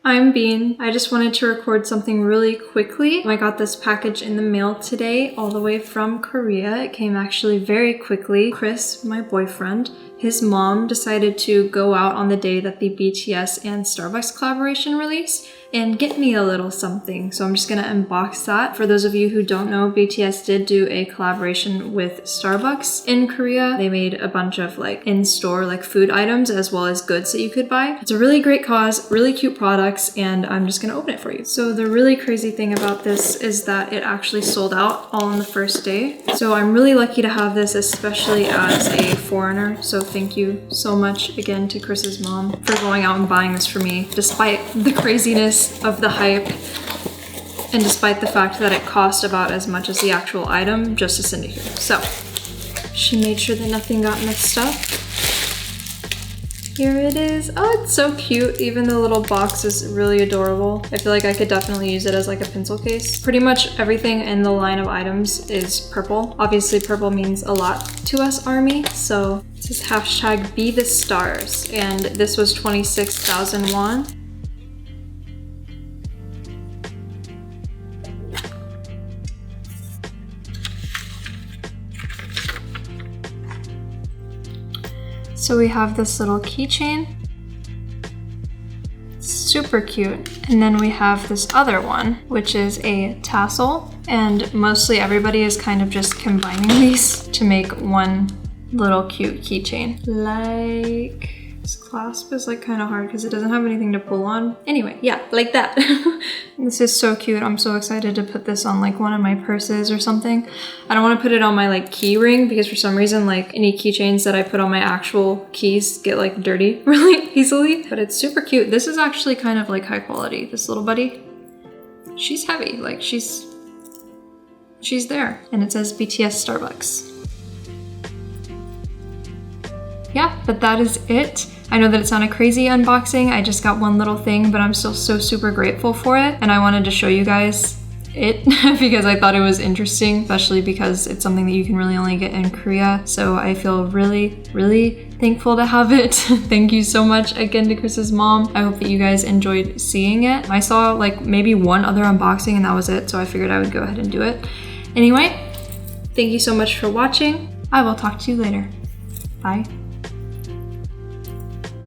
I'm Bean. I just wanted to record something really quickly. I got this package in the mail today, all the way from Korea. It came actually very quickly. Chris, my boyfriend, his mom decided to go out on the day that the BTS and Starbucks collaboration released and get me a little something. So I'm just gonna unbox that. For those of you who don't know, BTS did do a collaboration with Starbucks in Korea. They made a bunch of like in-store like food items as well as goods that you could buy. It's a really great cause, really cute products, and I'm just gonna open it for you. So the really crazy thing about this is that it actually sold out all on the first day. So I'm really lucky to have this, especially as a foreigner. So thank you so much again to Chris's mom for going out and buying this for me, despite the craziness of the hype and despite the fact that it cost about as much as the actual item just to send it here. So she made sure that nothing got mixed up. Here it is. Oh, it's so cute. Even the little box is really adorable. I feel like I could definitely use it as like a pencil case. Pretty much everything in the line of items is purple. Obviously purple means a lot to us ARMY. So this is hashtag be the stars. And this was 26,000 won. So we have this little keychain, super cute. And then we have this other one, which is a tassel. And mostly everybody is kind of just combining these to make one little cute keychain. Like, this clasp is like kind of hard because it doesn't have anything to pull on. Anyway, yeah, like that. This is so cute. I'm so excited to put this on like one of my purses or something. I don't want to put it on my like key ring because for some reason like any keychains that I put on my actual keys get like dirty really easily. But it's super cute. This is actually kind of like high quality. This little buddy, she's heavy. Like she's there. And it says BTS Starbucks. Yeah, but that is it. I know that it's not a crazy unboxing. I just got one little thing, but I'm still so super grateful for it. And I wanted to show you guys it because I thought it was interesting, especially because it's something that you can really only get in Korea. So I feel really, really thankful to have it. Thank you so much again to Chris's mom. I hope that you guys enjoyed seeing it. I saw like maybe one other unboxing and that was it. So I figured I would go ahead and do it. Anyway, thank you so much for watching. I will talk to you later. Bye.